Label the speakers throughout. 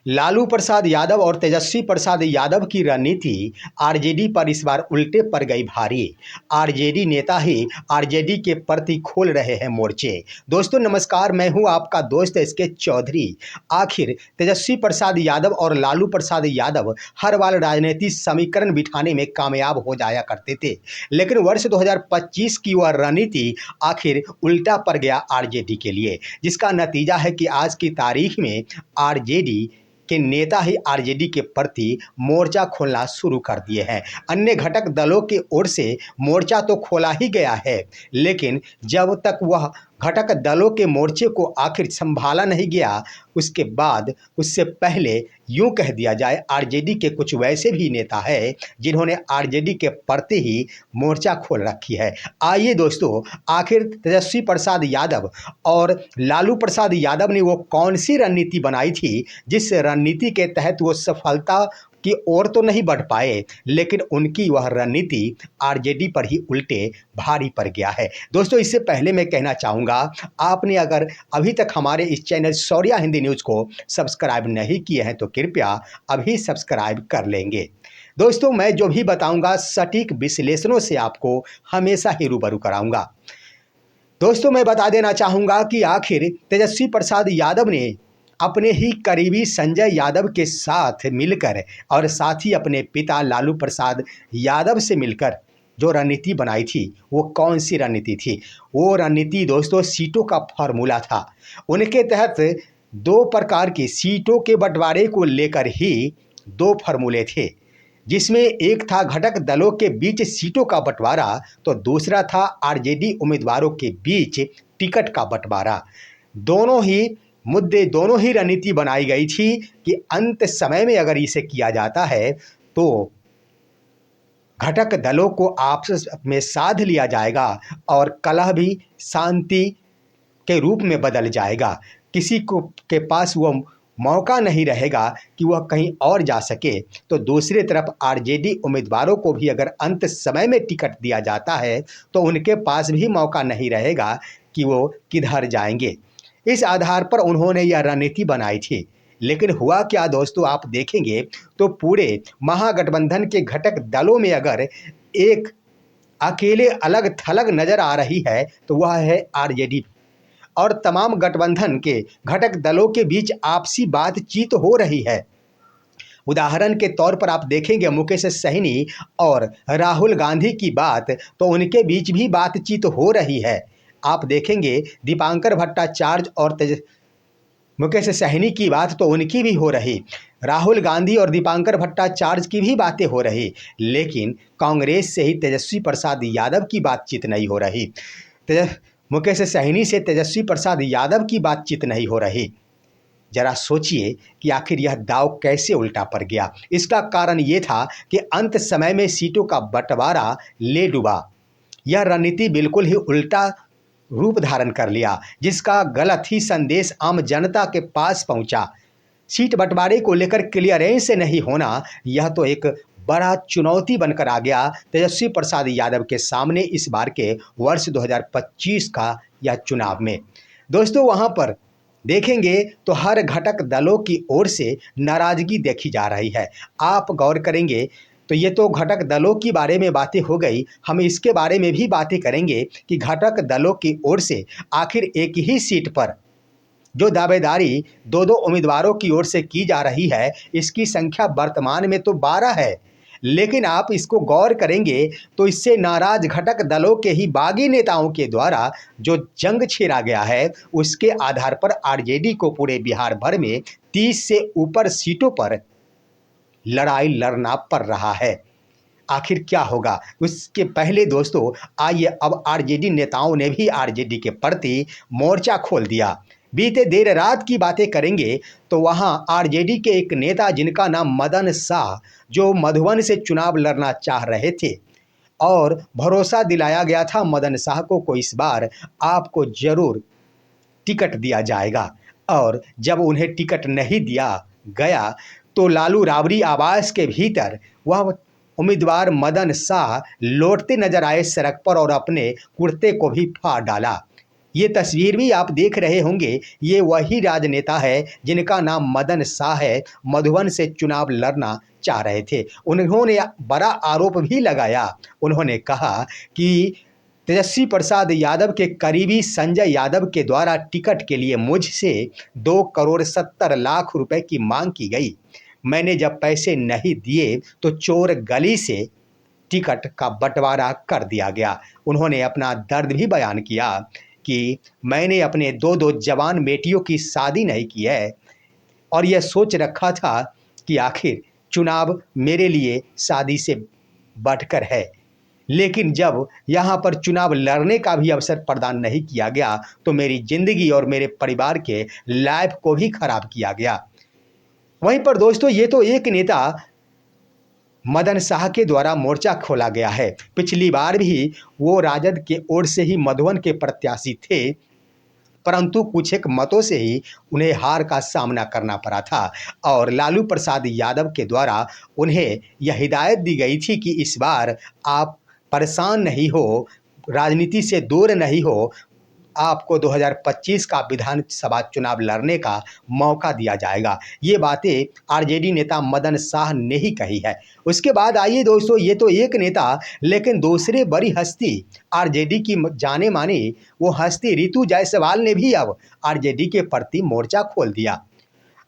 Speaker 1: लालू प्रसाद यादव और तेजस्वी प्रसाद यादव की रणनीति आरजेडी पर इस बार उल्टे पड़ गई भारी। आरजेडी नेता ही आरजेडी के प्रति खोल रहे हैं मोर्चे। दोस्तों नमस्कार, मैं हूं आपका दोस्त एसके चौधरी। आखिर तेजस्वी प्रसाद यादव और लालू प्रसाद यादव हर बार राजनीतिक समीकरण बिठाने में कामयाब हो जाया करते थे, लेकिन वर्ष 2025 की वह रणनीति आखिर उल्टा पड़ गया आरजेडी के लिए, जिसका नतीजा है कि आज की तारीख में आरजेडी के नेता ही आरजेडी के प्रति मोर्चा खोलना शुरू कर दिए हैं। अन्य घटक दलों की ओर से मोर्चा तो खोला ही गया है, लेकिन जब तक वह घटक दलों के मोर्चे को आखिर संभाला नहीं गया, उसके बाद उससे पहले यूं कह दिया जाए आरजेडी के कुछ वैसे भी नेता हैं जिन्होंने आरजेडी के प्रति ही मोर्चा खोल रखी है। आइए दोस्तों, आखिर तेजस्वी प्रसाद यादव और लालू प्रसाद यादव ने वो कौन सी रणनीति बनाई थी जिस रणनीति के तहत वो सफलता की ओर तो नहीं बढ़ पाए, लेकिन उनकी वह रणनीति आरजेडी पर ही उल्टे भारी पड़ गया है। दोस्तों इससे पहले मैं कहना चाहूँगा, आपने अगर अभी तक हमारे इस चैनल शौर्या हिंदी न्यूज़ को सब्सक्राइब नहीं किए हैं तो कृपया अभी सब्सक्राइब कर लेंगे। दोस्तों मैं जो भी बताऊँगा सटीक विश्लेषणों से आपको हमेशा ही रूबरू कराऊँगा। दोस्तों मैं बता देना चाहूँगा कि आखिर तेजस्वी प्रसाद यादव ने अपने ही करीबी संजय यादव के साथ मिलकर और साथ ही अपने पिता लालू प्रसाद यादव से मिलकर जो रणनीति बनाई थी, वो कौन सी रणनीति थी? वो रणनीति दोस्तों सीटों का फार्मूला था। उनके तहत दो प्रकार की सीटों के बंटवारे को लेकर ही दो फार्मूले थे, जिसमें एक था घटक दलों के बीच सीटों का बंटवारा, तो दूसरा था आरजेडी उम्मीदवारों के बीच टिकट का बंटवारा। दोनों ही रणनीति बनाई गई थी कि अंत समय में अगर इसे किया जाता है तो घटक दलों को आपस में साध लिया जाएगा और कलह भी शांति के रूप में बदल जाएगा। किसी को के पास वो मौका नहीं रहेगा कि वह कहीं और जा सके। तो दूसरी तरफ आरजेडी उम्मीदवारों को भी अगर अंत समय में टिकट दिया जाता है तो उनके पास भी मौका नहीं रहेगा कि वो किधर जाएंगे। इस आधार पर उन्होंने यह रणनीति बनाई थी। लेकिन हुआ क्या दोस्तों, आप देखेंगे तो पूरे महागठबंधन के घटक दलों में अगर एक अकेले अलग थलग नजर आ रही है तो वह है आरजेडी, और तमाम गठबंधन के घटक दलों के बीच आपसी बातचीत हो रही है। उदाहरण के तौर पर आप देखेंगे मुकेश सहनी और राहुल गांधी की बात, तो उनके बीच भी बातचीत हो रही है। आप देखेंगे दीपांकर भट्टाचार्य और मुकेश सहनी की बात तो उनकी भी हो रही, राहुल गांधी और दीपांकर भट्टाचार्य की भी बातें हो रही, लेकिन कांग्रेस से ही तेजस्वी प्रसाद यादव की बातचीत नहीं हो रही। मुकेश सहनी से तेजस्वी प्रसाद यादव की बातचीत नहीं हो रही। जरा सोचिए कि आखिर यह दाव कैसे उल्टा पड़ गया। इसका कारण ये था कि अंत समय में सीटों का बंटवारा ले डूबा। यह रणनीति बिल्कुल ही उल्टा रूप धारण कर लिया, जिसका गलत ही संदेश आम जनता के पास पहुंचा। सीट बंटवारे को लेकर क्लियरेंस नहीं होना, यह तो एक बड़ा चुनौती बनकर आ गया तेजस्वी प्रसाद यादव के सामने इस बार के वर्ष 2025 का यह चुनाव में। दोस्तों वहां पर देखेंगे तो हर घटक दलों की ओर से नाराजगी देखी जा रही है। आप गौर करेंगे तो ये तो घटक दलों की बारे में बातें हो गई, हम इसके बारे में भी बातें करेंगे कि घटक दलों की ओर से आखिर एक ही सीट पर जो दावेदारी दो दो उम्मीदवारों की ओर से की जा रही है, इसकी संख्या वर्तमान में तो 12 है, लेकिन आप इसको गौर करेंगे तो इससे नाराज घटक दलों के ही बागी नेताओं के द्वारा जो जंग छेड़ा गया है, उसके आधार पर आरजेडी को पूरे बिहार भर में 30 से ऊपर सीटों पर लड़ाई लड़ना पड़ रहा है। आखिर क्या होगा उसके पहले दोस्तों आइए अब आरजेडी नेताओं ने भी आरजेडी के प्रति मोर्चा खोल दिया। बीते देर रात की बातें करेंगे तो वहां आरजेडी के एक नेता जिनका नाम मदन शाह, जो मधुबन से चुनाव लड़ना चाह रहे थे और भरोसा दिलाया गया था मदन शाह को इस बार आपको जरूर टिकट दिया जाएगा, और जब उन्हें टिकट नहीं दिया गया तो लालू राबड़ी आवास के भीतर वह उम्मीदवार मदन शाह लौटते नजर आए सड़क पर और अपने कुर्ते को भी फाड़ डाला। ये तस्वीर भी आप देख रहे होंगे, ये वही राजनेता है जिनका नाम मदन शाह है, मधुबन से चुनाव लड़ना चाह रहे थे। उन्होंने बड़ा आरोप भी लगाया। उन्होंने कहा कि तेजस्वी प्रसाद यादव के करीबी संजय यादव के द्वारा टिकट के लिए मुझसे 2,70,00,000 रुपए की मांग की गई। मैंने जब पैसे नहीं दिए तो चोर गली से टिकट का बंटवारा कर दिया गया। उन्होंने अपना दर्द भी बयान किया कि मैंने अपने 2-2 जवान बेटियों की शादी नहीं की है और यह सोच रखा था कि आखिर चुनाव मेरे लिए शादी से बढ़कर है। लेकिन जब यहाँ पर चुनाव लड़ने का भी अवसर प्रदान नहीं किया गया तो मेरी ज़िंदगी और मेरे परिवार के लाइफ को भी खराब किया गया। वहीं पर दोस्तों, ये तो एक नेता मदन शाह के द्वारा मोर्चा खोला गया है। पिछली बार भी वो राजद के ओर से ही मधुबन के प्रत्याशी थे, परंतु कुछ एक मतों से ही उन्हें हार का सामना करना पड़ा था और लालू प्रसाद यादव के द्वारा उन्हें यह हिदायत दी गई थी कि इस बार आप परेशान नहीं हो, राजनीति से दूर नहीं हो, आपको 2025 का विधानसभा चुनाव लड़ने का मौका दिया जाएगा। ये बातें आरजेडी नेता मदन शाह ने ही कही है। उसके बाद आइए दोस्तों, ये तो एक नेता, लेकिन दूसरे बड़ी हस्ती आरजेडी की जाने मानी वो हस्ती रितु जायसवाल ने भी अब आरजेडी के प्रति मोर्चा खोल दिया।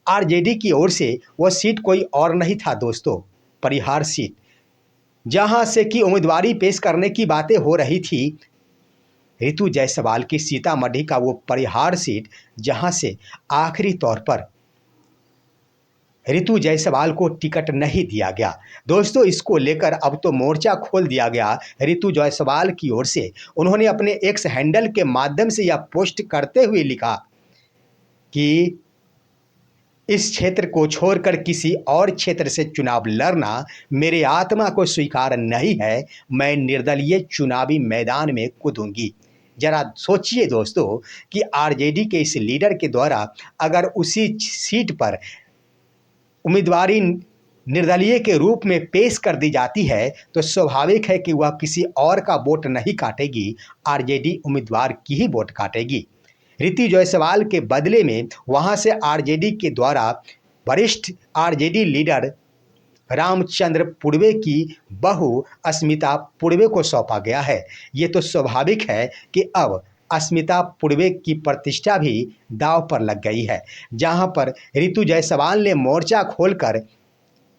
Speaker 1: आरजेडी की ओर से वो सीट कोई और नहीं था दोस्तों, परिहार सीट, जहां से कि उम्मीदवारी पेश करने की बातें हो रही थी। रितु जायसवाल की सीतामढ़ी का वो परिहार सीट, जहां से आखिरी तौर पर रितु जायसवाल को टिकट नहीं दिया गया। दोस्तों, इसको लेकर अब तो मोर्चा खोल दिया गया रितु जायसवाल की ओर से। उन्होंने अपने एक्स हैंडल के माध्यम से यह पोस्ट करते हुए लिखा कि इस क्षेत्र को छोड़कर किसी और क्षेत्र से चुनाव लड़ना मेरे आत्मा को स्वीकार नहीं है। मैं निर्दलीय चुनावी मैदान में कूदूंगी। जरा सोचिए दोस्तों कि आरजेडी के इस लीडर के द्वारा अगर उसी सीट पर उम्मीदवारी निर्दलीय के रूप में पेश कर दी जाती है तो स्वाभाविक है कि वह किसी और का वोट नहीं काटेगी, आरजेडी उम्मीदवार की ही वोट काटेगी। रितु जायसवाल के बदले में वहां से आरजेडी के द्वारा वरिष्ठ आरजेडी लीडर रामचंद्र पुड़वे की बहू अस्मिता पुड़वे को सौंपा गया है। ये तो स्वाभाविक है कि अब अस्मिता पुड़वे की प्रतिष्ठा भी दांव पर लग गई है। जहां पर रितु जायसवाल ने मोर्चा खोलकर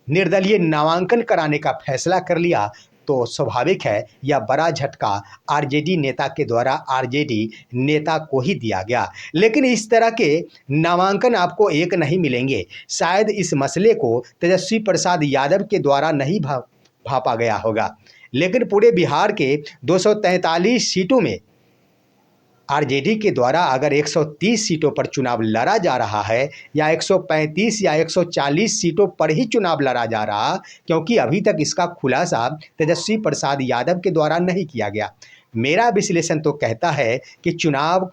Speaker 1: निर्दलीय नामांकन कराने का फैसला कर लिया तो स्वाभाविक है यह बड़ा झटका आरजेडी नेता के द्वारा आरजेडी नेता को ही दिया गया। लेकिन इस तरह के नामांकन आपको एक नहीं मिलेंगे। शायद इस मसले को तेजस्वी प्रसाद यादव के द्वारा नहीं भापा गया होगा, लेकिन पूरे बिहार के 243 सीटों में आरजेडी के द्वारा अगर 130 सीटों पर चुनाव लड़ा जा रहा है या 135 या 140 सीटों पर ही चुनाव लड़ा जा रहा, क्योंकि अभी तक इसका खुलासा तेजस्वी प्रसाद यादव के द्वारा नहीं किया गया। मेरा विश्लेषण तो कहता है कि चुनाव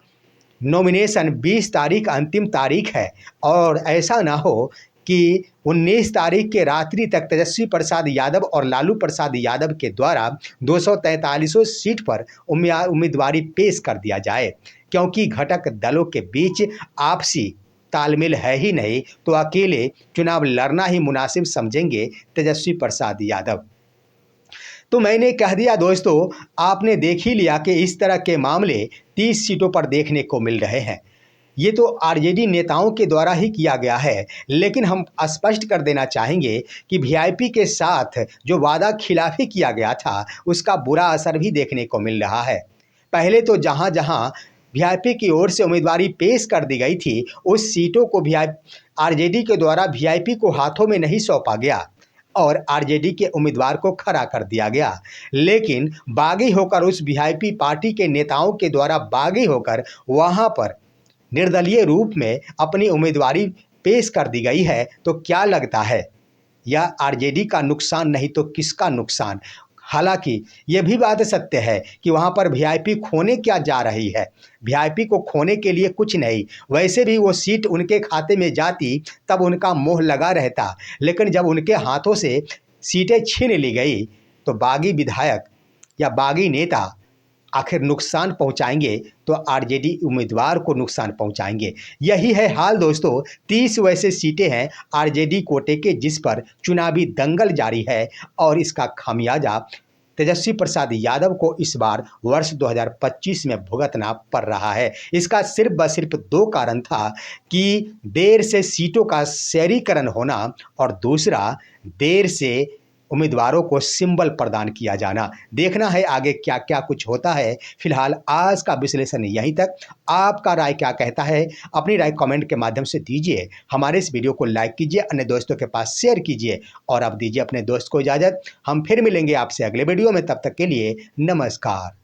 Speaker 1: नॉमिनेशन 20 तारीख अंतिम तारीख है और ऐसा ना हो कि 19 तारीख के रात्रि तक तेजस्वी प्रसाद यादव और लालू प्रसाद यादव के द्वारा 243 सीट पर उम्मीदवारी पेश कर दिया जाए, क्योंकि घटक दलों के बीच आपसी तालमेल है ही नहीं, तो अकेले चुनाव लड़ना ही मुनासिब समझेंगे तेजस्वी प्रसाद यादव। तो मैंने कह दिया दोस्तों, आपने देख ही लिया कि इस तरह के मामले 30 सीटों पर देखने को मिल रहे हैं। ये तो आरजेडी नेताओं के द्वारा ही किया गया है, लेकिन हम स्पष्ट कर देना चाहेंगे कि वीआईपी के साथ जो वादा खिलाफी किया गया था उसका बुरा असर भी देखने को मिल रहा है। पहले तो जहां जहां वीआईपी की ओर से उम्मीदवारी पेश कर दी गई थी उस सीटों को आरजेडी के द्वारा वीआईपी को हाथों में नहीं सौंपा गया और आरजेडी के उम्मीदवार को खड़ा कर दिया गया, लेकिन बागी होकर उस वीआईपी पार्टी के नेताओं के द्वारा बागी होकर वहां पर निर्दलीय रूप में अपनी उम्मीदवारी पेश कर दी गई है। तो क्या लगता है यह आरजेडी का नुकसान नहीं तो किसका नुकसान? हालांकि यह भी बात सत्य है कि वहां पर वीआईपी खोने क्या जा रही है। वीआईपी को खोने के लिए कुछ नहीं, वैसे भी वो सीट उनके खाते में जाती तब उनका मोह लगा रहता, लेकिन जब उनके हाथों से सीटें छीन ली गई तो बागी विधायक या बागी नेता आखिर नुकसान पहुंचाएंगे तो आरजेडी उम्मीदवार को नुकसान पहुंचाएंगे। यही है हाल दोस्तों, 30 वैसे सीटें हैं आरजेडी कोटे के जिस पर चुनावी दंगल जारी है और इसका खामियाजा तेजस्वी प्रसाद यादव को इस बार वर्ष 2025 में भुगतना पड़ रहा है। इसका सिर्फ व सिर्फ दो कारण था कि देर से सीटों का शहरीकरण होना और दूसरा देर से उम्मीदवारों को सिंबल प्रदान किया जाना। देखना है आगे क्या क्या कुछ होता है। फिलहाल आज का विश्लेषण यहीं तक। आपका राय क्या कहता है, अपनी राय कमेंट के माध्यम से दीजिए। हमारे इस वीडियो को लाइक कीजिए, अन्य दोस्तों के पास शेयर कीजिए और अब दीजिए अपने दोस्त को इजाज़त। हम फिर मिलेंगे आपसे अगले वीडियो में, तब तक के लिए नमस्कार।